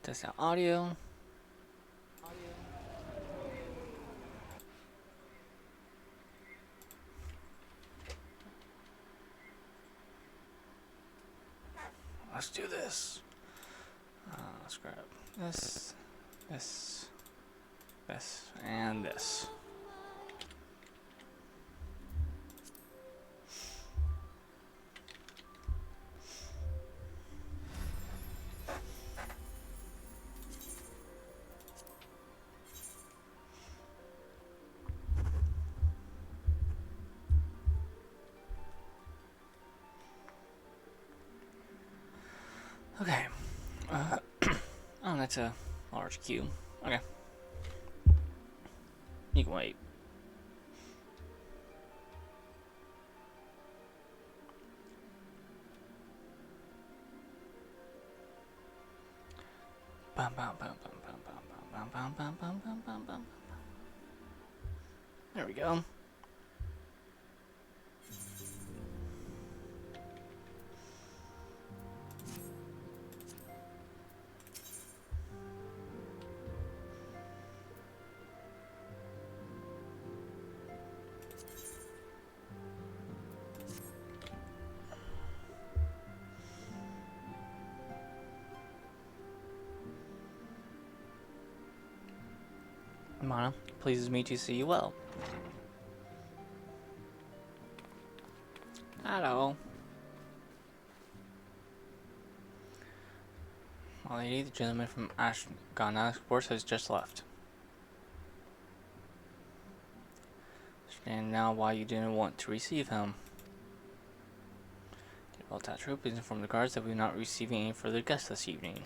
Test out audio. Let's do this. Let's grab this, this, this, and this. Okay. Oh, that's a large queue. Okay. You can wait. There we go. Mana, pleases me to see you well. Hello. My lady, the gentleman from Ashgana Sports has just left. Understand now why you didn't want to receive him. The Volta troop is informed the guards that we are not receiving any further guests this evening.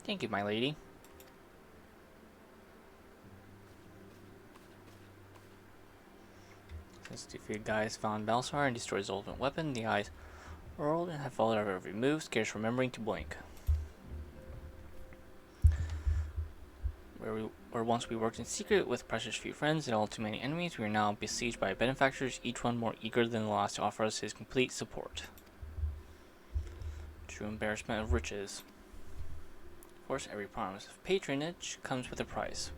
Thank you, my lady. Since the defeated guys found Balsar and destroyed his ultimate weapon, the eyes rolled and have followed our every move, scarce remembering to blink. Where once we worked in secret with precious few friends and all too many enemies, we are now besieged by benefactors, each one more eager than the last to offer us his complete support. True embarrassment of riches. Of course, every promise of patronage comes with a price.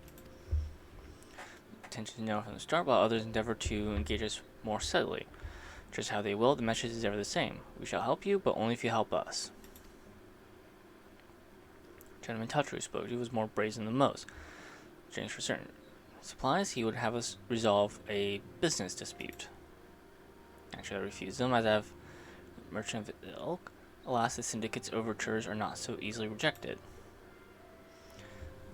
We tend to know from the start, while others endeavor to engage us more subtly. Just how they will, the message is ever the same. We shall help you, but only if you help us. Gentleman Tatru spoke. He was more brazen than most. James for certain. Supplies, he would have us resolve a business dispute. Actually, I refused them, as I have merchant of ilk. Alas, the syndicate's overtures are not so easily rejected.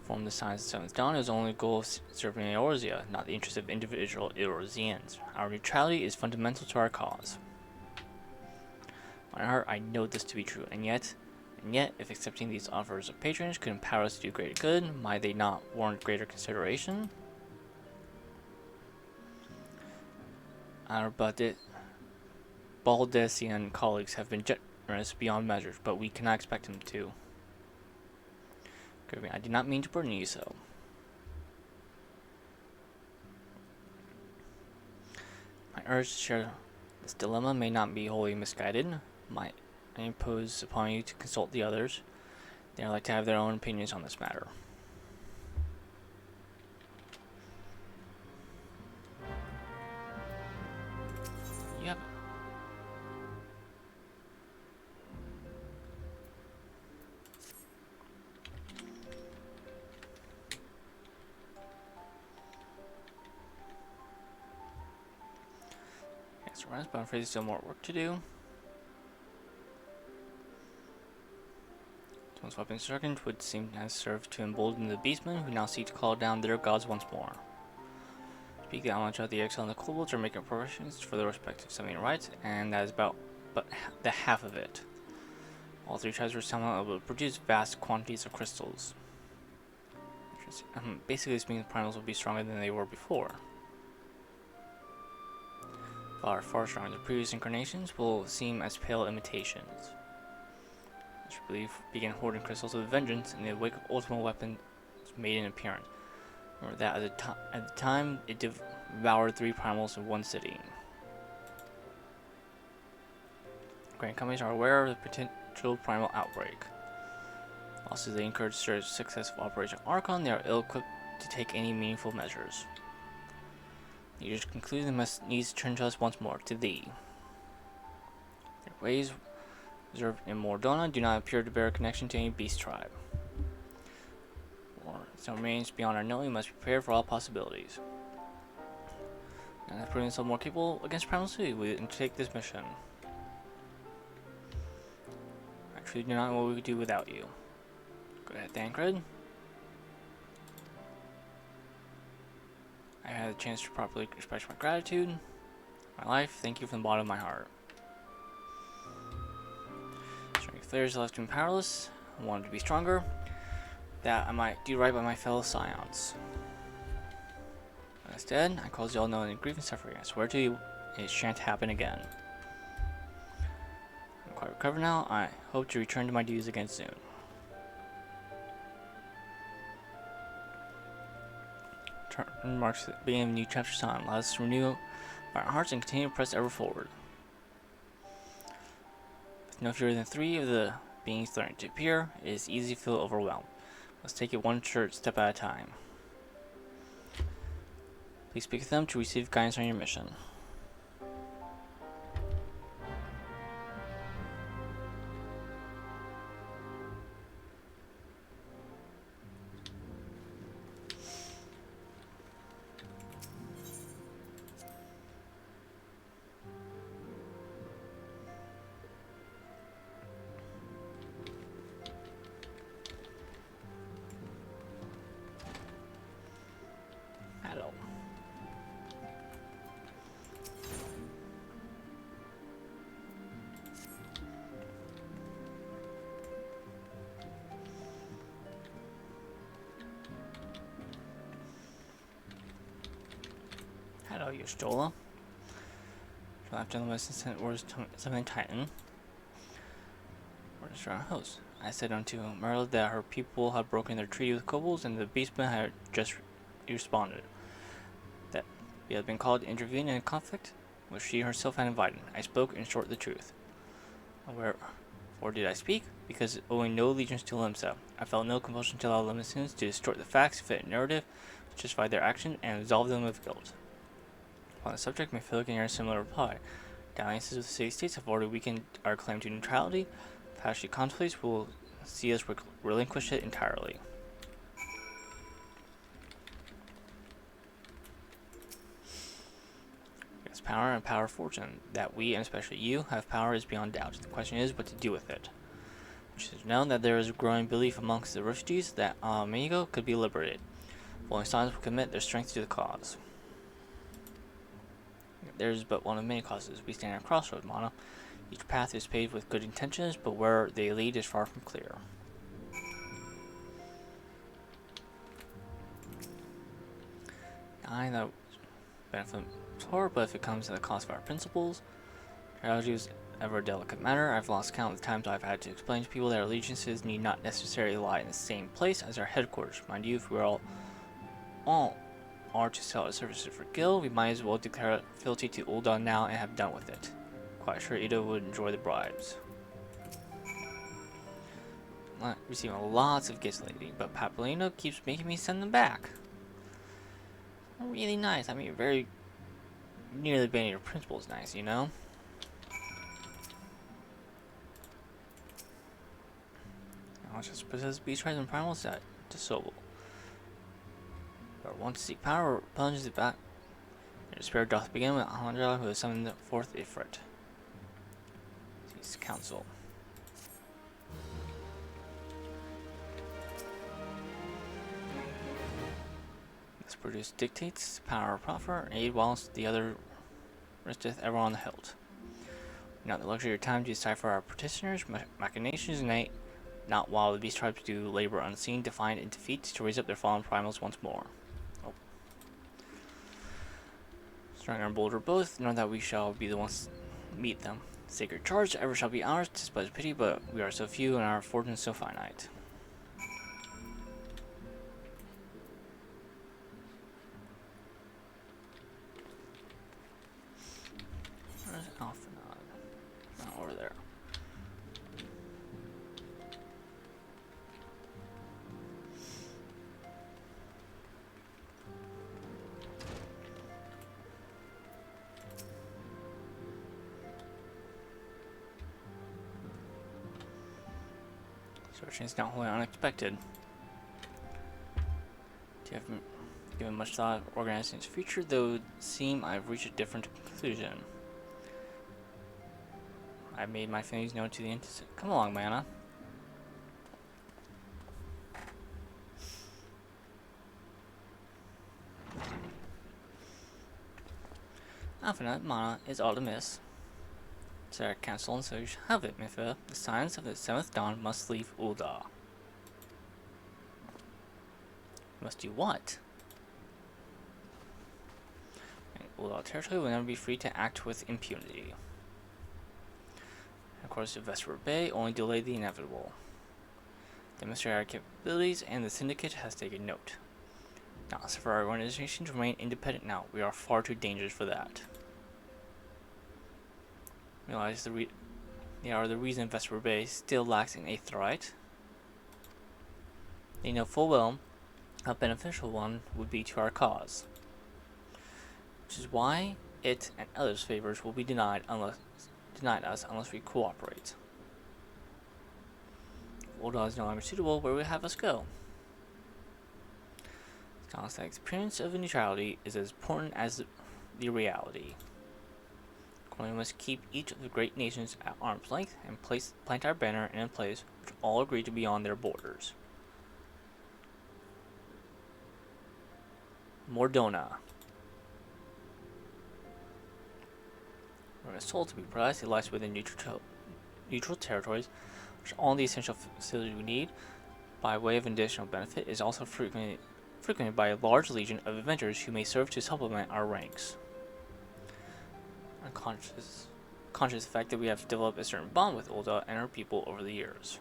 From the signs of Seventh Dawn, it was only the goal of serving Eorzea, not the interest of individual Eorzeans. Our neutrality is fundamental to our cause. In my heart, I know this to be true, and yet, if accepting these offers of patronage could empower us to do greater good, might they not warrant greater consideration? Our Baldessian colleagues have been generous beyond measure, but we cannot expect them to. I did not mean to burden you so. My urge to share this dilemma may not be wholly misguided. I impose upon you to consult the others. They are like to have their own opinions on this matter. Yep. Yes, runs, but I'm afraid there's still more work to do. One's weapon sergeant would seem to have served to embolden the beastmen, who now seek to call down their gods once more. Speak the Avalanche of the Exile and the Kobolds are making preparations for their respective summoning rites, and that is but the half of it. All three tribes were somehow able to produce vast quantities of crystals. Basically, this means the primals will be stronger than they were before. Far stronger. The previous incarnations will seem as pale imitations. I believe began hoarding crystals with vengeance, and the wake of ultimate weapon made an appearance. Remember that at the time, it devoured 3 primals in one sitting. Grand companies are aware of the potential Celestial Primal Outbreak. Also, they encourage successful Operation Archon. They are ill-equipped to take any meaningful measures. The leaders conclude they must needs turn to us once more, to thee. Their ways observed in Mordona do not appear to bear a connection to any beast tribe. Or some remains beyond our knowing, must be prepared for all possibilities. And after proving themselves more capable against Primal City, we undertake this mission. I truly do not know what we could do without you. Go ahead, Thancred. I had a chance to properly express my gratitude. My life, thank you from the bottom of my heart. Strength flares left me powerless. I wanted to be stronger. That I might do right by my fellow scions. Instead, I cause you all know in grief and suffering. I swear to you, it shan't happen again. I'm quite recovered now. I hope to return to my duties again soon. Turn marks the beginning of a new chapter's time. Let us renew our hearts and continue to press ever forward. With no fewer than 3 of the beings starting to appear, it is easy to feel overwhelmed. Let's take it one short step at a time. Please speak with them to receive guidance on your mission. Hello. Hello, Y'shtola. Left gentleman sent words something Titan. Orders from our host. I said unto Merla that her people had broken their treaty with kobolds and the beastmen had just responded. That we had been called to intervene in a conflict which she herself had invited. I spoke in short the truth. Wherefore did I speak? Because owing no allegiance to Limsa, I felt no compulsion to allow Limsans to distort the facts, fit a narrative, justify their action, and absolve them of guilt. On the subject, may feel like a similar reply. The alliances with the city-states have already weakened our claim to neutrality. The path she contemplates will see us relinquish it entirely. Yes, power and power fortune. That we, and especially you, have power is beyond doubt. The question is what to do with it. Which is known that there is a growing belief amongst the refugees that Amigo could be liberated. Falling Sons will commit their strength to the cause. There is but one of many causes. We stand at a crossroad, Mana. Each path is paved with good intentions, but where they lead is far from clear. I that benefit poor, but if it comes at the cost of our principles, strategy is ever a delicate matter. I've lost count of the times I've had to explain to people that our allegiances need not necessarily lie in the same place as our headquarters. Mind you, if we're all are to sell our services for Gil, we might as well declare fealty to Ul'dah now and have done with it. Quite sure Ida would enjoy the bribes. I'm receiving lots of gifts lately, but Papolino keeps making me send them back. Really nice. I mean, very nearly banning your principal is nice, you know? I'll just possess beast tribes and primal set to Sobel. Or want to seek power, plunges it back. Your despair doth begin with Alejandra, who has summoned the 4th Ifrit. Seeks counsel. This produce dictates, power proffer, aid whilst the other resteth ever on the hilt. Not the luxury of time to decipher our petitioners' machinations unite, not while the beast tribes do labor unseen to find and defeat to raise up their fallen primals once more. Stronger and bolder both, know that we shall be the ones to meet them. Sacred charge ever shall be ours, 'tis but a pity, but we are so few and our fortune so finite. Where's Alphanod? Not over there. Searching is not wholly unexpected. Do you have given much thought of organizing its future, though it seem I've reached a different conclusion. I made my feelings known to the Come along, Mana. Alphanut Mana is all amiss. Sarah Council, and so you shall have it, Mithra. The signs of the 7th dawn must leave Ul'dah. Must do what? Ul'dah territory will never be free to act with impunity. Of course, the Vesper Bay only delayed the inevitable. Demonstrate our capabilities, and the Syndicate has taken note. Now, so for our organization to remain independent now, we are far too dangerous for that. Realize they are the reason Vesper Bay still lacks an aetheryte. They know full well how beneficial one would be to our cause, which is why it and others' favors will be denied us unless we cooperate. Ul'dah is no longer suitable. Where will have us go? The experience of neutrality is as important as the reality. We must keep each of the great nations at arm's length and plant our banner in a place which all agree to be on their borders. Mordona. We're a soul to be precise. It lies within neutral territories, which all the essential facilities we need, by way of additional benefit, is also frequented by a large legion of adventurers who may serve to supplement our ranks. Conscious of the fact that we have developed a certain bond with Ul'dah and our people over the years.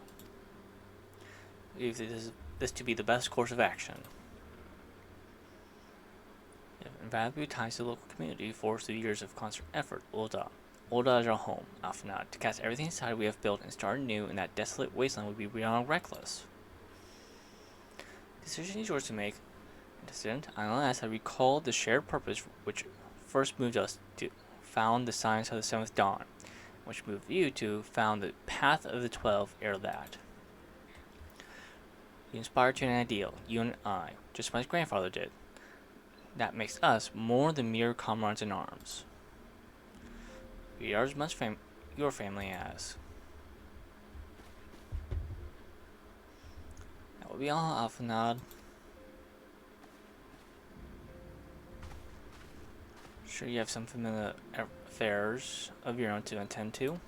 We believe this to be the best course of action. We have invaluable ties to the local community forged through years of constant effort. Ul'dah is our home, Alphanut. To cast everything aside we have built and start anew in that desolate wasteland would be beyond reckless. The decision is yours to make. Dissident, unless I recall the shared purpose which first moved us to found the signs of the 7th dawn, which moved you to found the path of the 12 ere that. You inspired to an ideal, you and I, just as my grandfather did. That makes us more than mere comrades in arms. We are as much your family as. That will be all, Alphanut. Sure, you have some familiar affairs of your own to attend to.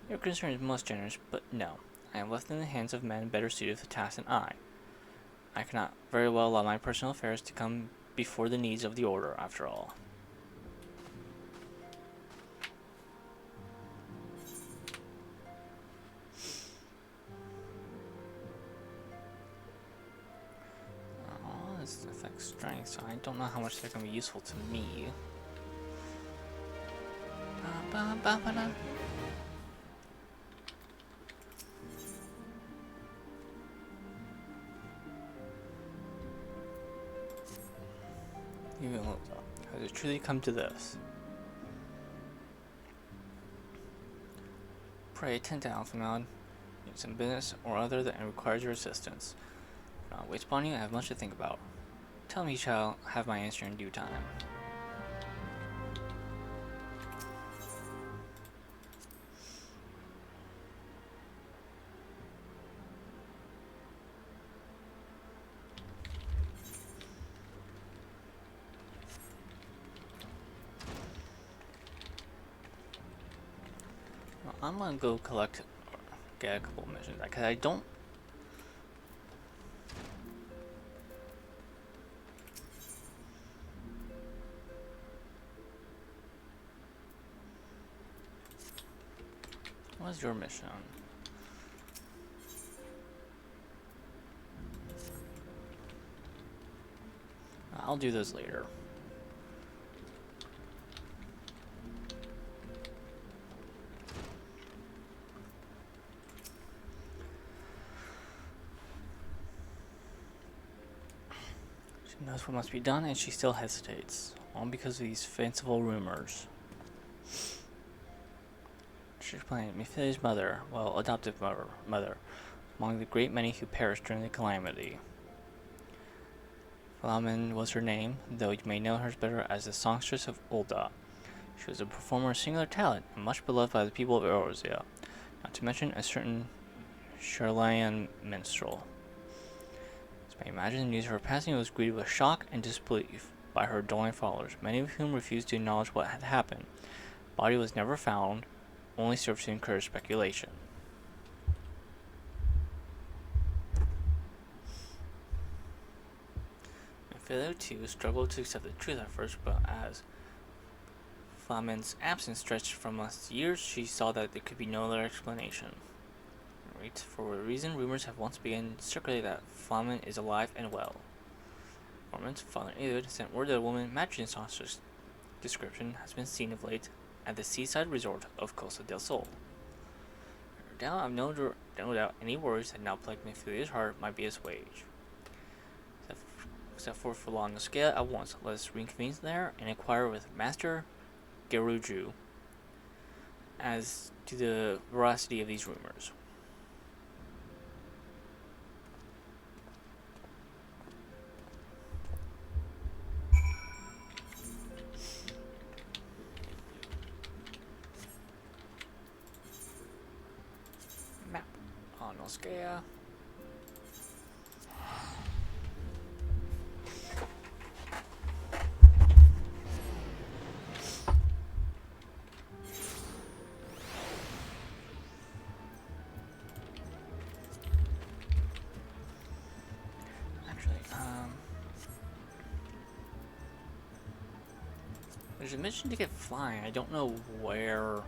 Your concern is most generous, but no. I am left in the hands of men better suited for the task than I. I cannot very well allow my personal affairs to come before the needs of the Order, after all. This affects strength, so I don't know how much they're going to be useful to me. Has it truly come to this? Pray attend to Alphanut. Need some business or other that requires your assistance. Do not waste upon you. I have much to think about. Tell me you shall have my answer in due time. Well, I'm gonna go get a couple missions because I don't. What's your mission? I'll do those later. She knows what must be done, and she still hesitates, all because of these fanciful rumors. She explained, Mephile's mother, well, adoptive mother, among the great many who perished during the calamity. Flamen was her name, though you may know her better as the songstress of Ul'dah. She was a performer of singular talent and much beloved by the people of Eorzea, not to mention a certain Sharlayan minstrel. As you may imagine, the news of her passing was greeted with shock and disbelief by her adoring followers, many of whom refused to acknowledge what had happened. The body was never found, only served to encourage speculation. Mephile, too, struggled to accept the truth at first, but as Flamen's absence stretched from months to years, she saw that there could be no other explanation. Right? For a reason, rumors have once begun to circulate that Flamen is alive and well. Norman's father Eilud sent word that a woman matching Saucer's description has been seen of late at the seaside resort of Costa del Sol. Now I've no doubt any worries that now plague Mephilia's heart might be assuaged. Except for Fulon Noscea at once, let us reconvene there and inquire with Master Geruju as to the veracity of these rumors. Map on Noscea. There's a mission to get flying. I don't know where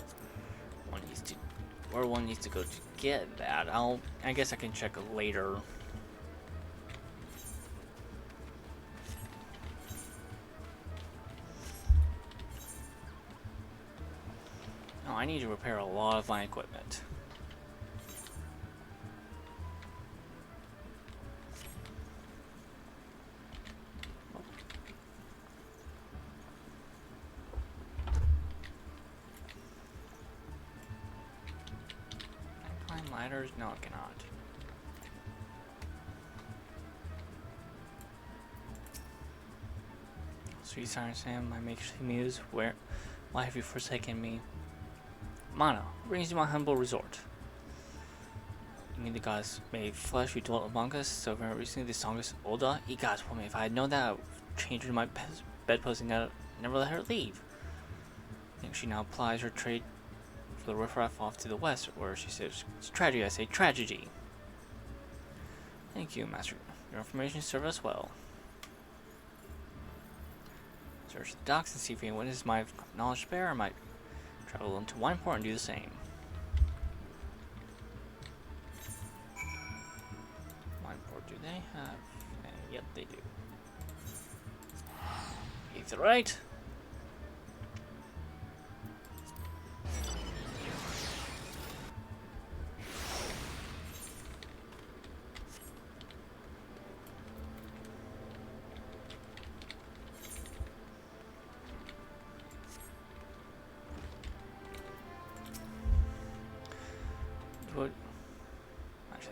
one needs to go to get that. I guess I can check later. Oh, I need to repair a lot of my equipment. Ladders? No, I cannot. Sweet Silent Sam, my makeshift muse, why have you forsaken me? Mana, brings you my humble resort. May the gods made flesh who dwelt among us, so very recently the songstress Ul'dah. Ye gods, woman, if I had known that, I would have changed her to my bedpost and never let her leave. I think she now applies her trade the riffraff off to the west, where she says, it's tragedy, I say, tragedy. Thank you, Master. Your information served us well. Search the docks and see if any witnesses might have knowledge to bear. I might travel into Wineport and do the same. Wineport, do they have? Yep, they do. Either right.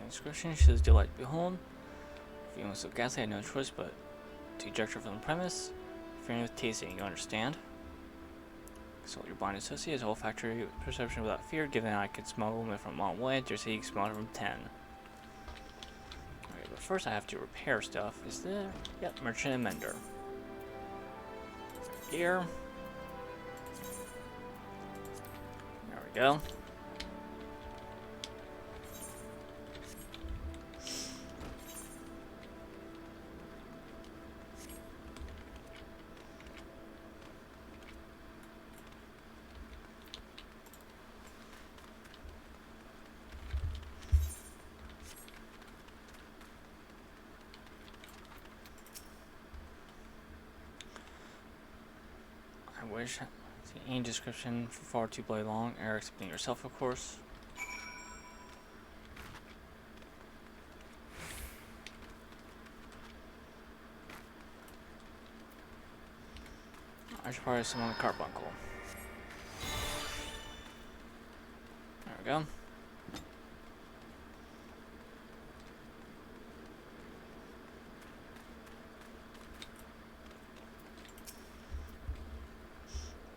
Inscription shows delight to behold. Feeling so ghastly, I had no choice but to eject her from the premise. Fearing with tasting, you understand? Consult your blind associate's olfactory perception without fear, given that I could smell a woman from a long way, dare say you can smell her from 10. Okay, but first I have to repair stuff. Is there? Yep, merchant and mender. Here. There we go. I wish. The aim description for far too bloody long. Error excepting yourself, of course. I should probably summon the carbuncle. we go.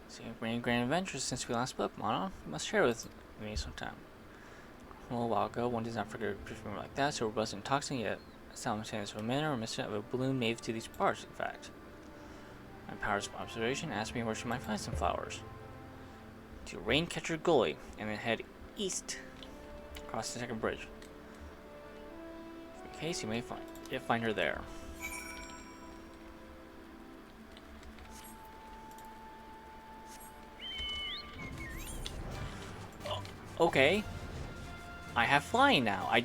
So you've many grand adventures since we last spoke, Mana. You must share with me sometime. A little while ago, one does not forget a perfume like that, so robust and toxic, yet simultaneous of a manner reminiscent of a balloon native to these parts, in fact. My powers of observation asked me where she might find some flowers. To Raincatcher Gully, and then head east across the second bridge. In case you may find her there. Okay. I have flying now. I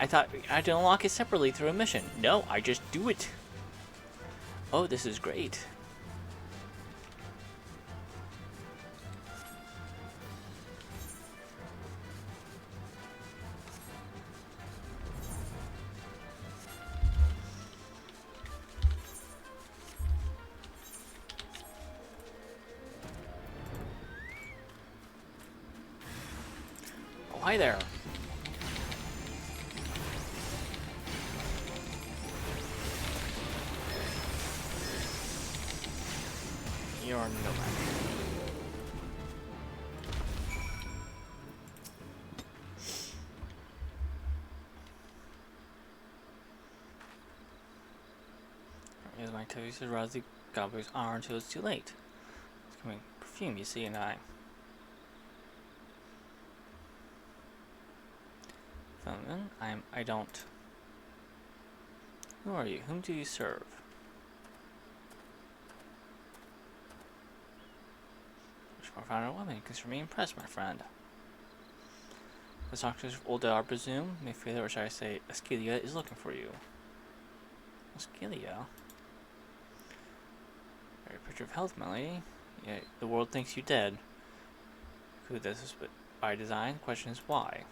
thought I had to unlock it separately through a mission. No, I just do it. Oh, this is great. Oh, hi there. You're no match. Here's my activities to rouse the gobbler's hour until it's too late. It's coming perfume, you see, and Feminine, I don't. Who are you? Whom do you serve? Much more finer woman. Consider me impressed, my friend. The doctors of Ul'dah, I presume, Mayfeather, or should I say, Askelia, is looking for you. Askelia? Very picture of health, my lady. Yet the world thinks you dead. Who does this by design? The question is why.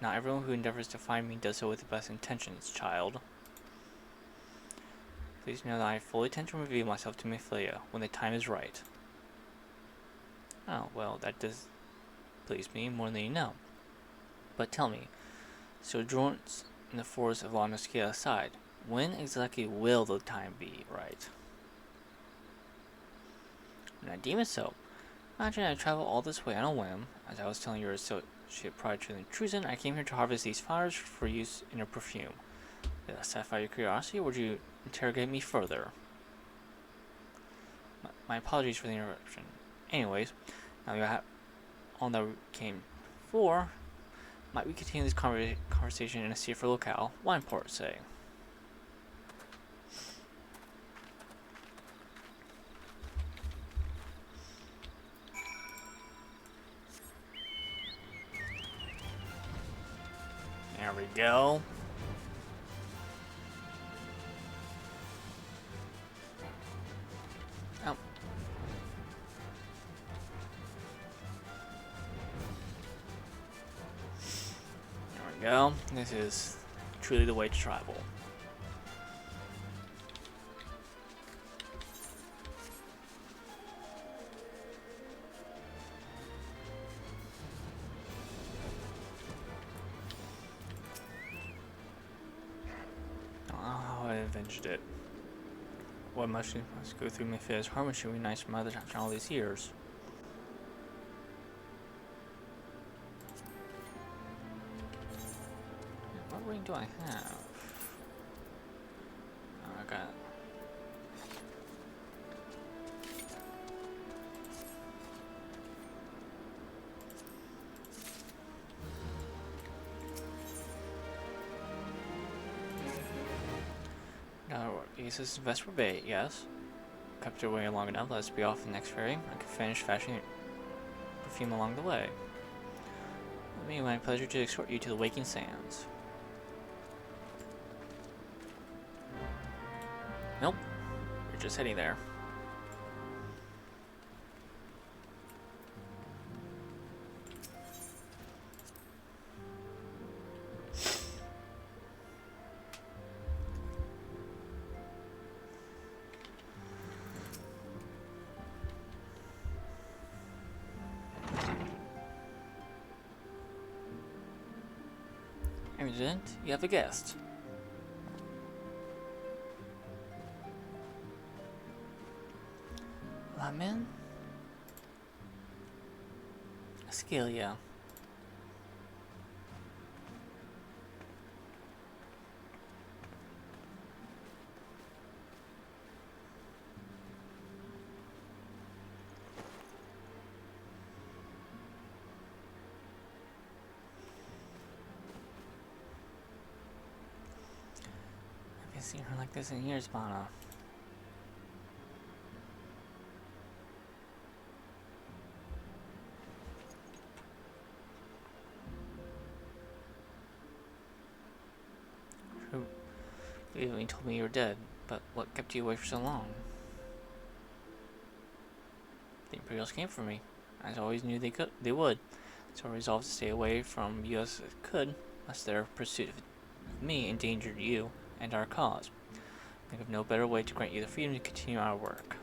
Not everyone who endeavors to find me does so with the best intentions, child. Please know that I fully intend to reveal myself to Mayfeather when the time is right. Oh, well, that does please me more than you know. But tell me, sojourns in the forest of Lon Askelia aside, when exactly will the time be right? And I deem it so. Imagine I travel all this way on a whim. As I was telling your associate prior to the intrusion, I came here to harvest these flowers for use in your perfume. Did that satisfy your curiosity, or would you interrogate me further? My apologies for the interruption. Anyways, now you have all that came before. Might we continue this conversation in a safer locale? Wineport, say. There we go. Oh. There we go. This is truly the way to travel. Oh, I avenged it. What must go through Mayfeather's heart when she reunites my mother after all these years? What ring do I have? Oh, I got it. This is Vesper Bay, yes. Kept your way long enough, let's be off the next ferry. I can finish fashioning perfume along the way. It will be my pleasure to escort you to the Waking Sands. Nope, we're just heading there. If you didn't, you have a guest. Lemon? Askelia. I haven't seen her like this in years, Mana. You only told me you were dead, but what kept you away for so long? The Imperials came for me. I always knew they would, so I resolved to stay away from you as I could, lest their pursuit of me endangered you and our cause. I think of no better way to grant you the freedom to continue our work.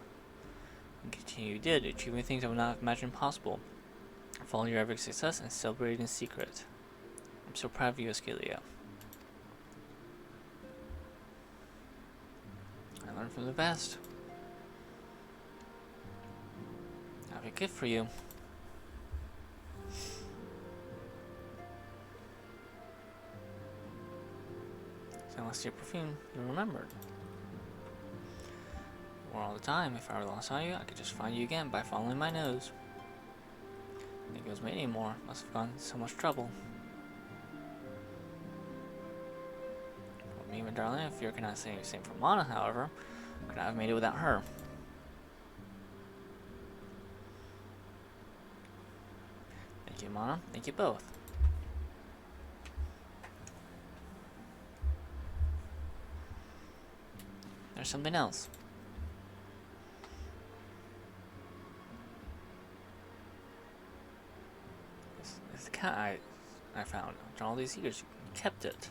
And continue you did, achieving things I would not have imagined possible. Following your every success and celebrating in secret. I'm so proud of you, Askelia. I learned from the best. I have a gift for you. Celestial perfume you remembered. Or all the time, if I ever lost on you, I could just find you again by following my nose. I think it was made anymore. Must have gone so much trouble. For me, my darling, if you cannot say the same for Mana, however, could not have made it without her. Thank you, Mana. Thank you both. There's something else. This cat I found after all these years. You kept it.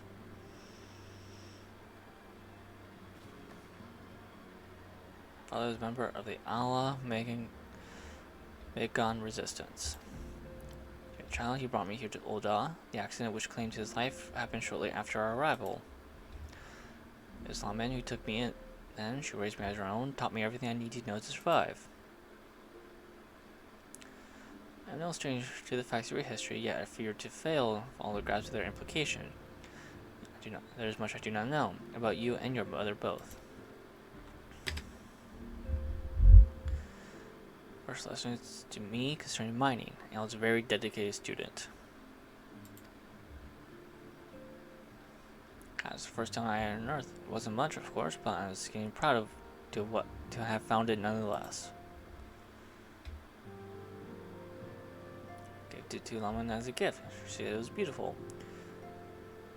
Father was a member of the Allah Megan Resistance. As a child, he brought me here to Ul'dah. The accident which claimed his life happened shortly after our arrival. It was Lamen who took me in. Then she raised me as her own, taught me everything I needed to know to survive. I'm no stranger to the facts of your history, yet I fear to fail all the grasp of their implication. There is much I do not know about you and your mother both. First lesson is to me concerning mining. I was a very dedicated student. That was the first time I entered Earth. It wasn't much, of course, but I was getting proud to have found it nonetheless. Gave it to Laman as a gift. She said it was beautiful.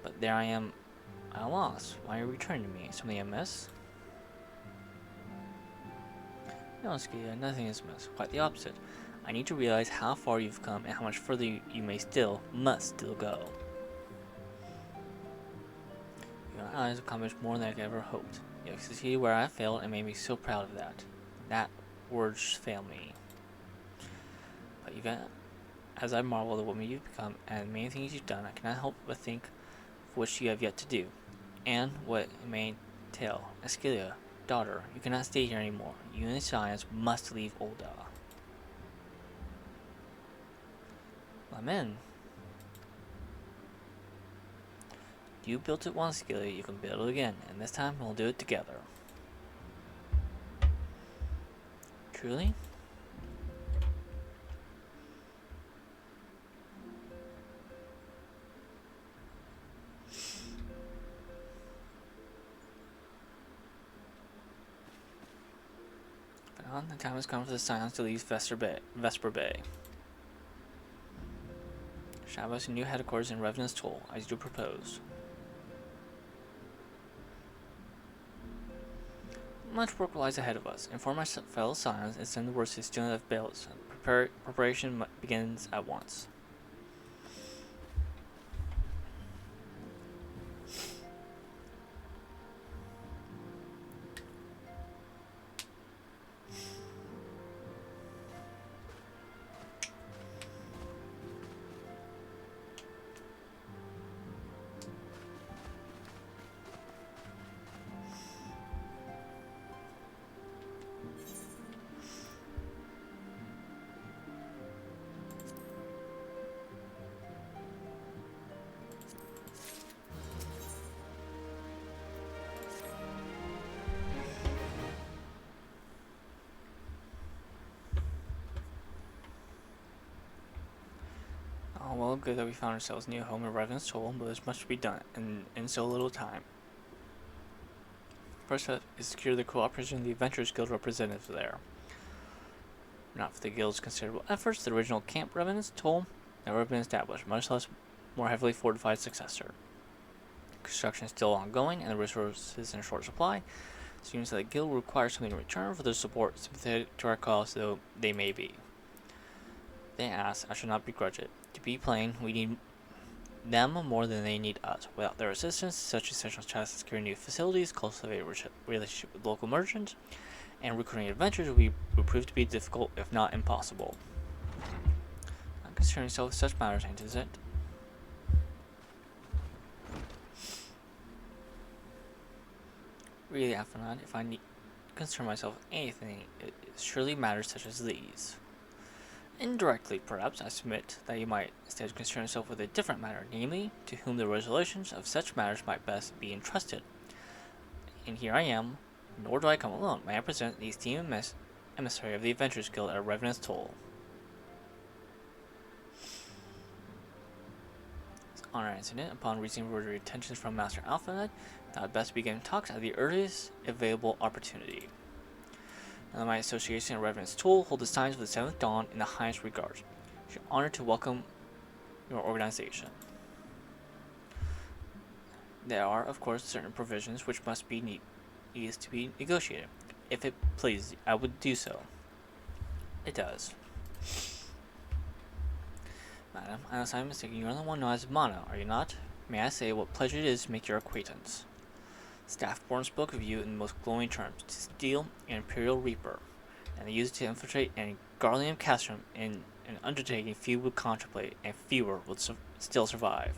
But there I am at a loss. Why are you returning to me? Something amiss? No, Askelia, nothing is amiss. Quite the opposite. I need to realize how far you've come and how much further you must still go. Your allies have accomplished more than I could ever hoped. You have succeeded where I failed and made me so proud of that. That words fail me. But even as I marvel at the woman you've become and the many things you've done, I cannot help but think of what you have yet to do, and what it may entail. Askelia, daughter, you cannot stay here anymore. You and the Scions must leave Ul'dah. Lamen. You built it once, Askelia, you can build it again, and this time we'll do it together. Truly? The time has come for the Scions to leave Vesper Bay. Establish a new headquarters in Revenant's Toll, as you proposed. Much work lies ahead of us. Inform my fellow Scions and send the word to the student of Balos. Preparation begins at once. all good that we found ourselves a new home in Revenant's Toll, but there's much to be done in so little time. First step is secure the cooperation of the Adventurers Guild representatives there. Not for the Guild's considerable efforts, the original Camp Revenant's Toll never been established, much less more heavily fortified successor. Construction is still ongoing, and the resources in short supply. It seems that the Guild will require something in return for their support, sympathetic to our cause though they may be. They ask, I should not begrudge it. To be plain, we need them more than they need us. Without their assistance, such essential tasks as securing new facilities, cultivating a relationship with local merchants, and recruiting adventurers would prove to be difficult, if not impossible. Not concern yourself with such matters, ain't it? Really, Aphrodite, if I need concern myself with anything, it surely matters such as these. Indirectly, perhaps, I submit that you might instead concern yourself with a different matter, namely, to whom the resolutions of such matters might best be entrusted. And here I am, nor do I come alone. May I present the esteemed emissary of the Adventurers Guild at Revenant's Toll. This honor incident, upon receiving further attentions from Master Alphanet, that would best begin talks at the earliest available opportunity. Now, my association and Revenant's Toll hold the signs of the 7th Dawn in the highest regard. It is an honor to welcome your organization. There are, of course, certain provisions which must be needs to be negotiated. If it pleases, I would do so. It does. Madam, unless I am mistaken, you are the one known as Mono, are you not? May I say what pleasure it is to make your acquaintance. Staffborn spoke of you in the most glowing terms, to steal an Imperial Reaper, and they used to infiltrate and Garleum Castrum in an undertaking few would contemplate, and fewer would still survive.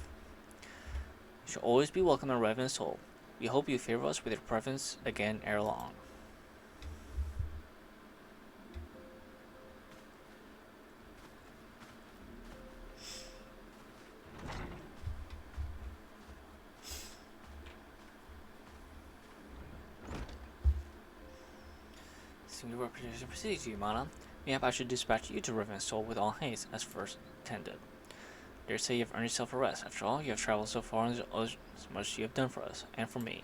You shall always be welcome in Revenant's Toll. We hope you favor us with your presence again ere long. Your reputation precedes you, Mana. Mayhap I should dispatch you to Revenant's Toll with all haste, as first intended. Dare say you have earned yourself a rest. After all, you have traveled so far, and there's as much you have done for us, and for me.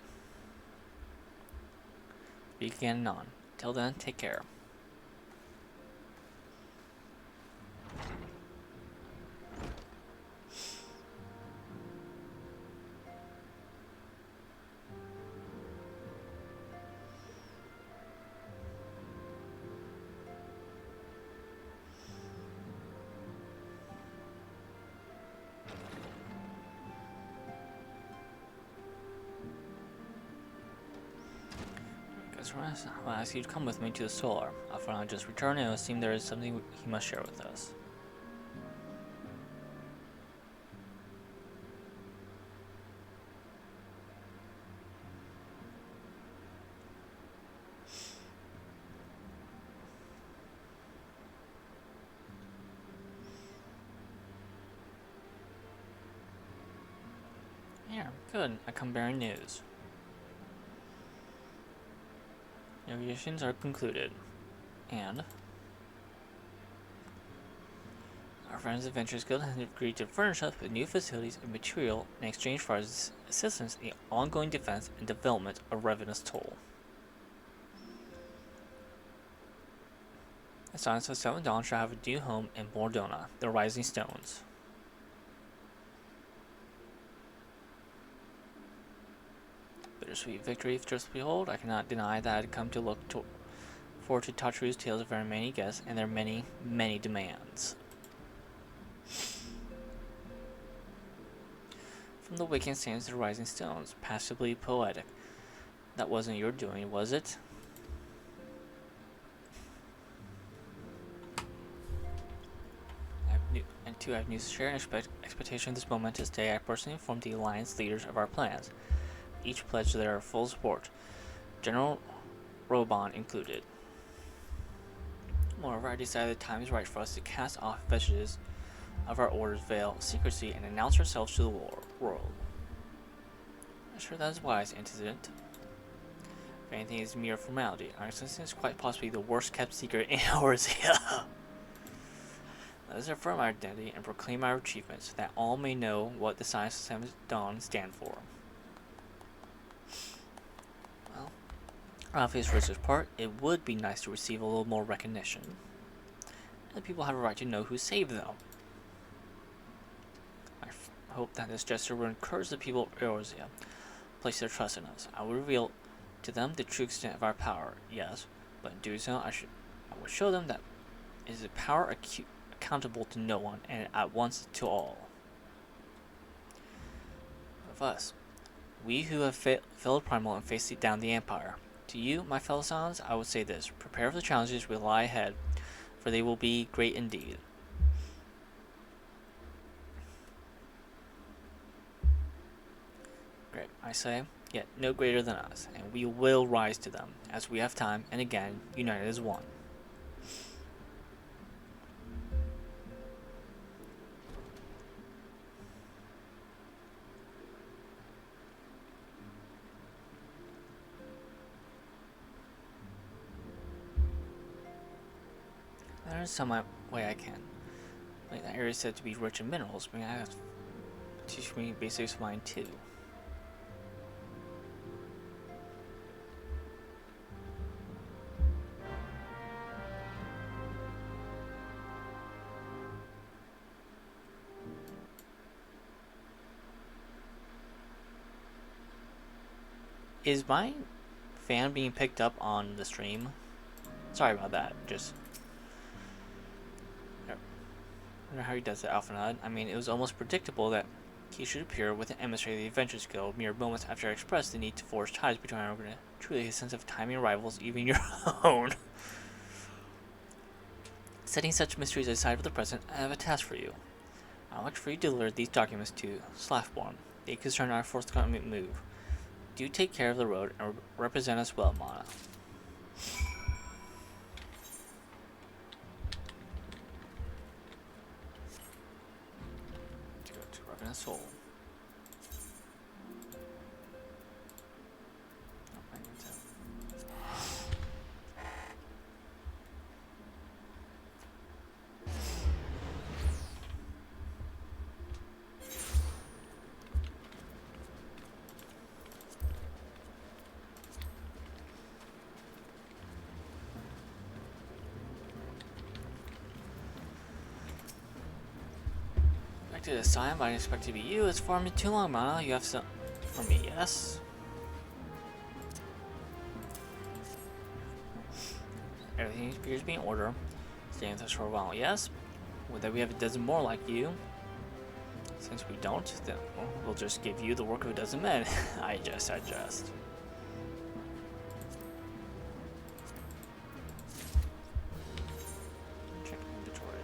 Speak again anon. Till then, take care. I'll ask you to come with me to the Solar. Alpha just returned, and it would seem there is something he must share with us. Yeah, good. I come bearing news. Negotiations are concluded, and our friends at Adventurers Guild have agreed to furnish us with new facilities and material in exchange for our assistance in the ongoing defense and development of Revenant's Toll. The Science of 7 Dawn shall have a new home in Mordona, the Rising Stones. Bittersweet victory if just behold, I cannot deny that I had come to look forward to Tatru's tales of very many guests and their many, many demands. From the Waking Sands to the Rising Stones, passably poetic. That wasn't your doing, was it? I have news to share and expectation of this momentous day. I personally informed the Alliance leaders of our plans. Each pledged their full support, General Robon included. Moreover, I decided the time is right for us to cast off vestiges of our order's veil of secrecy and announce ourselves to the world. I'm sure that is wise, antecedent. If anything is mere formality, our existence is quite possibly the worst kept secret in Eorzea. Let us affirm our identity and proclaim our achievements so that all may know what the Science of Seventh Dawn stand for. Well, obvious research part, it would be nice to receive a little more recognition. And people have a right to know who saved them. I hope that this gesture will encourage the people of Eorzea place their trust in us. I will reveal to them the true extent of our power, yes, but in doing so, I will show them that it is a power accountable to no one, and at once to all. Of us, we who have failed Primal and faced down the Empire. To you, my fellow Scions, I would say this: prepare for the challenges which lie ahead, for they will be great indeed. Great, I say, yet no greater than us, and we will rise to them, as we have time, and again, united as one. There is some way I can. Like, that area is said to be rich in minerals, but I have to teach me basics of mine too. Is my fan being picked up on the stream? Sorry about that. Just I don't know how he does it, Alphanod. I mean, it was almost predictable that he should appear with an emissary of the Adventures Guild mere moments after I expressed the need to forge ties between our organization. Truly, his sense of timing rivals even your own. Setting such mysteries aside for the present, I have a task for you. I would like for you to deliver these documents to Slathborn. They concern our forthcoming move. Do take care of the road and represent us well, Mana. To go to Revenant Soul. To this time, but I expect to be you. It's for me too long, Mana. You have some for me, yes? Everything appears to be in order. Staying with us for a while, yes? Would that we have a dozen more like you? Since we don't, then we'll just give you the work of a dozen men. I just. Check inventory.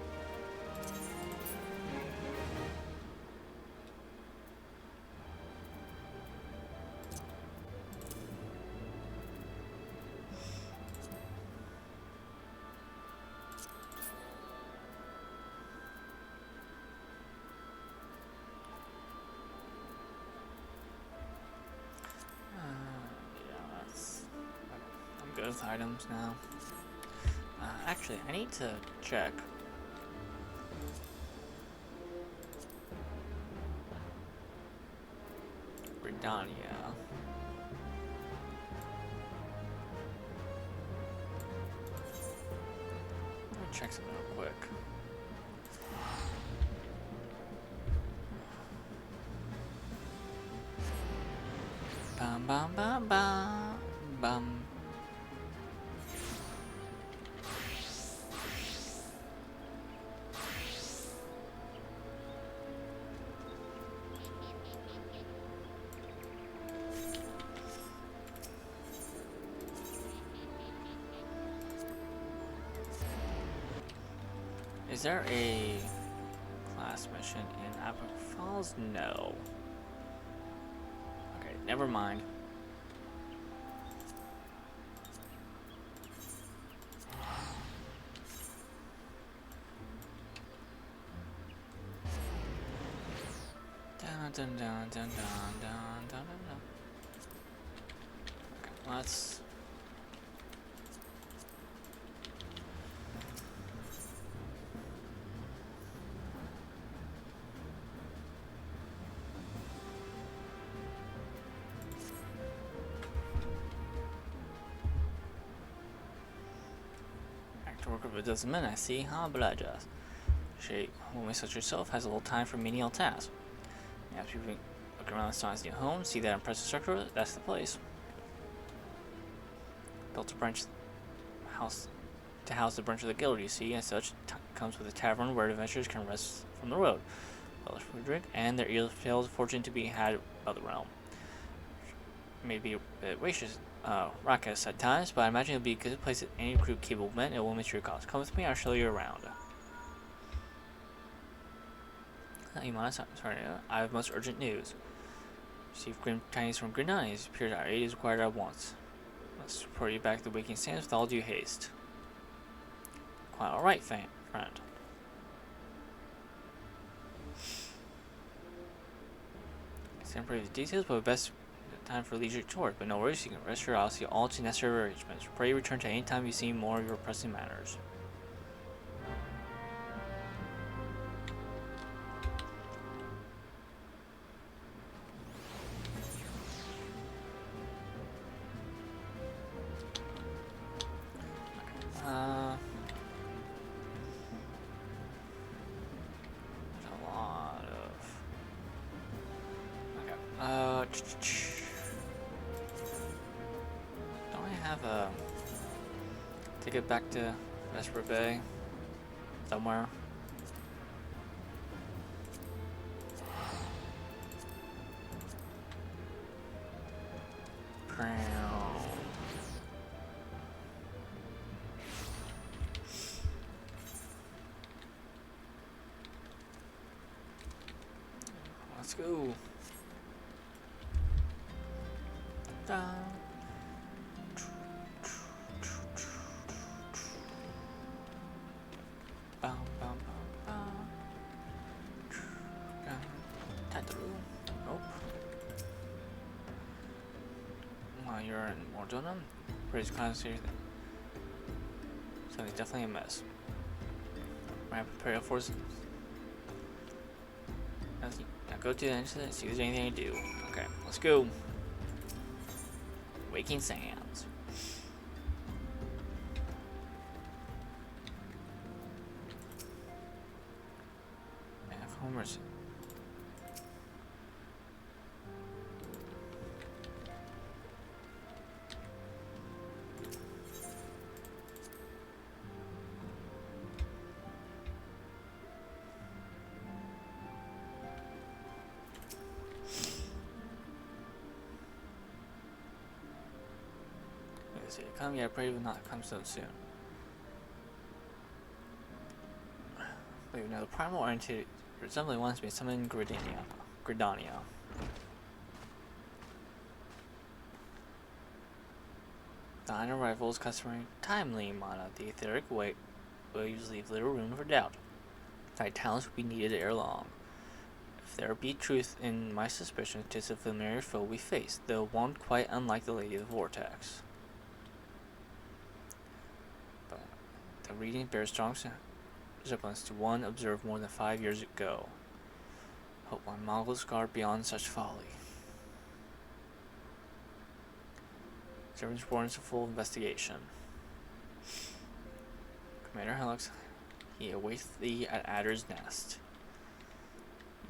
Good with items now. Actually, I need to check. Gridania. Let me check something real quick. Bum bum bum bum bum. Is there a class mission in Epic Falls? No. Okay, never mind. Dun dun dun dun dun dun dun dun. Okay, let's. To work with a dozen men, I see. How obliged. She, woman such yourself, has a little time for menial tasks. After you look around Sonia's new home, see that impressive structure, that's the place. Built a branch house to house the branch of the guild, you see, and such comes with a tavern where adventurers can rest from the road, relish food, drink, and their ears tales of fortune to be had about the realm. Maybe a bit raucous at times, but I imagine it'll be a good place that any group capable of men and women to your cause. Come with me, I'll show you around. Sorry, I have most urgent news. Receive grim tidings from Gridanians. It appears our aid is required at once. Let's report you back to the Waking Sands with all due haste. Quite alright, friend. Can't pray the details, but best time for leisure chores. But no worries, you can rest assured I'll see all to necessary arrangements. Pray return to any time you see more of your pressing matters. Don't I have a ticket back to Vesper Bay somewhere? Let's go. Down. Nope. Well, you're in Mordunum. Pretty concentrated. So it's definitely a mess. Might prepare for it. Now go to the incident and see if there's anything to do. Okay, let's go. Waking Sands. Man, if Homer's. Come, yeah, pray will not come so soon. But now the primal entity resembling wants to be summoned in Gridania. Thine arrival is customary timely, Mana. The etheric weight waves leave little room for doubt. Thy talents will be needed ere long. If there be truth in my suspicion, 'tis a familiar foe we face, though one quite unlike the Lady of the Vortex. The reading bears strong resemblance to one observed more than 5 years ago. Hope my Mongol is guard beyond such folly. Servants warrants a full investigation. Commander Helix, he awaits thee at Adder's Nest.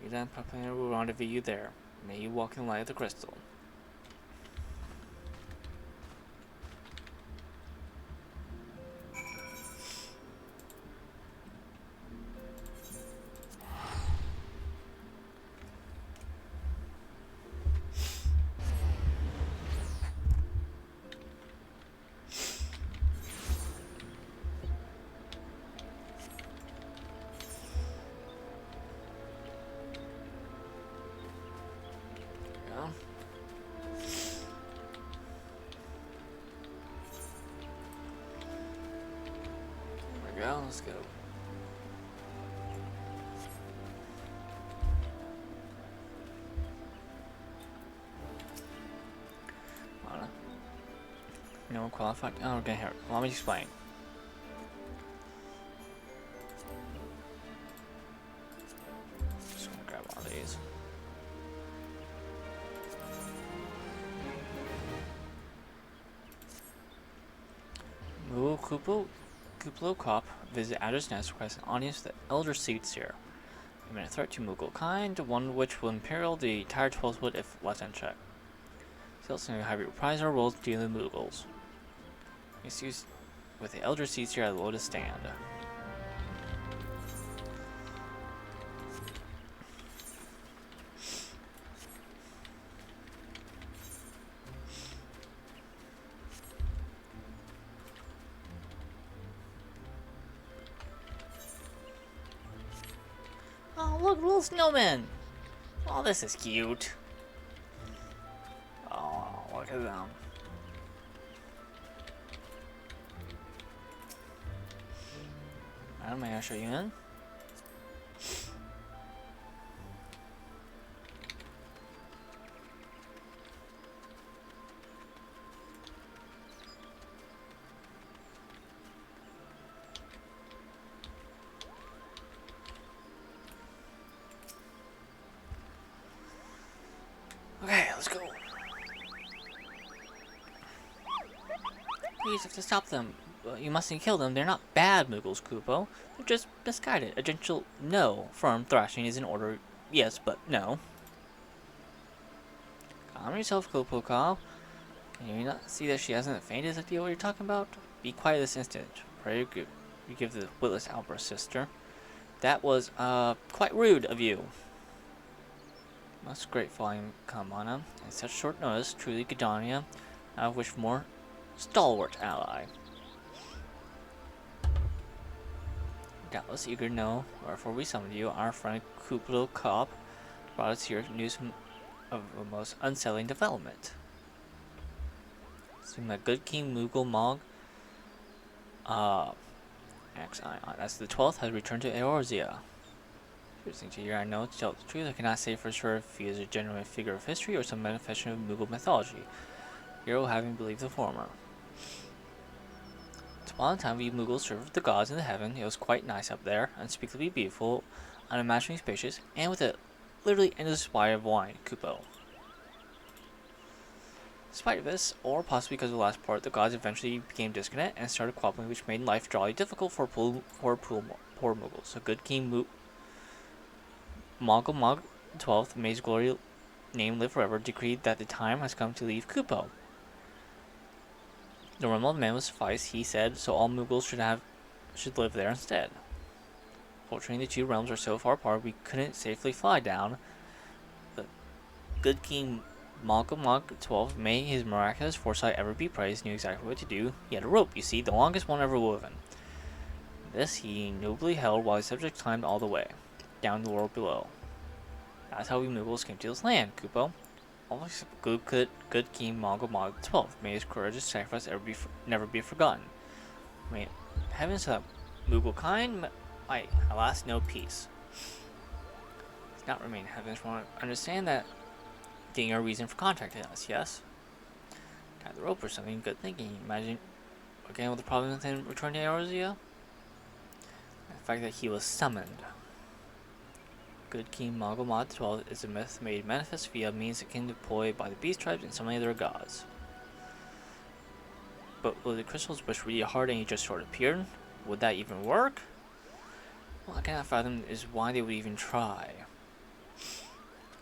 You then Papillon will rendezvous you there. May you walk in the light of the crystal. Let's go. No one qualified. Oh, okay, here. Let me explain. Just gonna grab one of these. Mukupo Kuplo Cop visit Adder's Nest requests an audience with the Elder Seedseer. A minute threat to Moogle kind, one which will imperil the entire 12th wood if left unchecked. Sales and have reprise our roles dealing with Moogles. Misuse with the Elder Seedseer at the Lotus Stand. Oh, look, little snowman! Oh, this is cute. Oh, look at them. Madam, may I show you in? Okay, let's go. Please have to stop them. You mustn't kill them. They're not bad Moogles, Kupo. They're just misguided. A gentle no. Firm thrashing is in order. Yes, but no. Calm yourself, Kupo Cobb. Can you not see that she hasn't the faintest idea what you're talking about? Be quiet this instant. Pray you give the witless outburst, sister. That was, quite rude of you. Most grateful I am, Kamana. At such short notice, truly Gidania, I wish more stalwart ally. Doubtless eager to know wherefore we summoned you, our friend Kuplo Cop brought us here news of a most unsettling development. Seems that good King Moogle Mog, that's the 12th, has returned to Eorzea. Interesting to hear. I know, to tell the truth, I cannot say for sure if he is a genuine figure of history or some manifestation of Moogle mythology. Hero having believed the former. Upon the time we Moogles served the gods in the heaven, it was quite nice up there, unspeakably beautiful, unimaginably spacious, and with a literally endless supply of wine, Kupo. Despite this, or possibly because of the last part, the gods eventually became discontent and started squabbling, which made life jolly difficult for poor Moogles. So good King Mog 12th, may his glory name live forever, decreed that the time has come to leave Kupo. The realm of men would suffice, he said, so all Moogles should live there instead. Fortunately, the two realms are so far apart we couldn't safely fly down. The good King Mog 12th, may his miraculous foresight ever be praised, knew exactly what to do. He had a rope, you see, the longest one ever woven. This he nobly held while his subjects climbed all the way, down the world below. That's how we Moogles came to this land, Kupo. Almost good King Mog 12th, may his courageous sacrifice never be forgotten. May heaven so that Moogle kind might alas know peace. Does not remain heavens want to understand that getting a reason for contacting us, yes? Got the rope or something, good thinking. Imagine again with the problem with him returning to Eorzea? The fact that he was summoned. Good King Mog 12 is a myth made manifest via means akin deployed by the beast tribes and so many other gods. But will the crystals push really hard and he just sort of appeared? Would that even work? Well, I cannot fathom is why they would even try.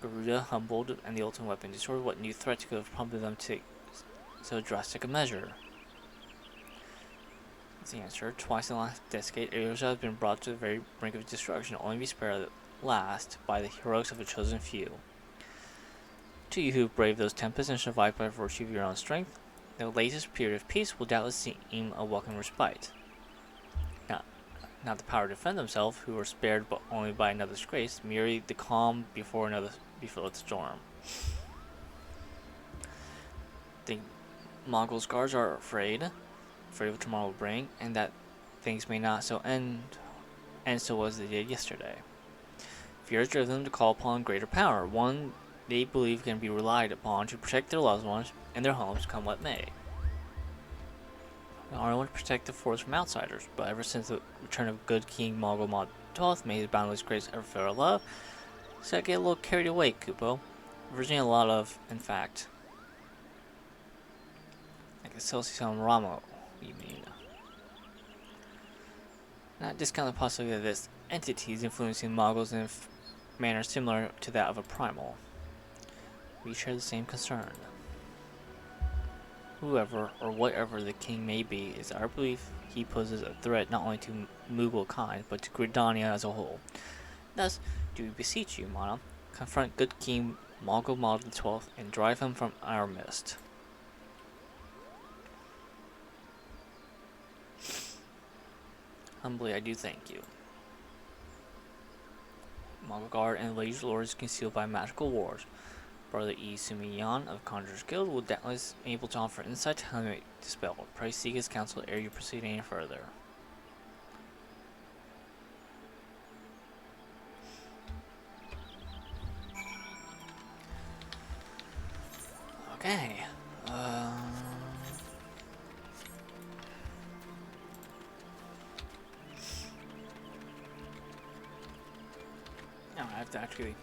Garuda, humbled, and the ultimate weapon disordered what new threats could have prompted them to take so drastic a measure. That's the answer. Twice in the last decade, Eorzea has been brought to the very brink of destruction, only to be spared at last by the heroics of a chosen few. To you who braved those tempests and survived by virtue of your own strength, the latest period of peace will doubtless seem a welcome respite. Not the power to defend themselves, who were spared but only by another's grace, merely the calm before the storm. The Mongol guards are afraid of what tomorrow will bring, and that things may not so end so as they did yesterday. Fear has driven them to call upon greater power, one they believe can be relied upon to protect their loved ones and their homes come what may. They only want to protect the forest from outsiders, but ever since the return of good King Mog 12th, may his boundless grace ever fill our love, so I get a little carried away, Kupo. Virginia a lot of, in fact. Like a Celsius Ramo, you mean. Not discount the possibility that this entity is influencing Moggles in a manner similar to that of a primal. We share the same concern. Whoever or whatever the king may be, is our belief he poses a threat not only to Moogle kind, but to Gridania as a whole. Thus, do we beseech you, Mana, confront good King Moggle Mog the 12th and drive him from our midst. Humbly I do thank you. Mongol Guard and Liege Lord is concealed by magical wars. Brother E. Sumiyan of Conjurer's Guild will doubtless be able to offer insight to help it dispel. Pray seek his counsel ere you proceed any further. Okay. Now I have to actually.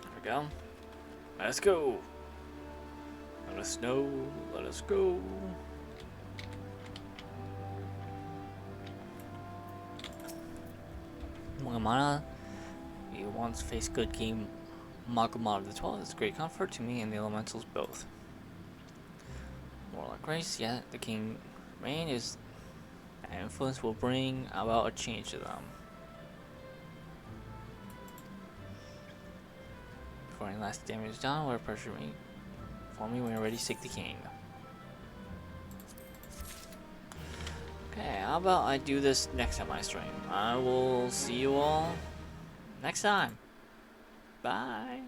There we go. Let's go. Let us know. Let us go. Mana, you once faced good King Magomod the 12th. It's great comfort to me and the elementals both. More like grace, yet the king reign is influence will bring about a change to them. Before any last damage is done, we're pressure me for me when you're ready to seek the king. Okay, how about I do this next time I stream? I will see you all next time. Bye.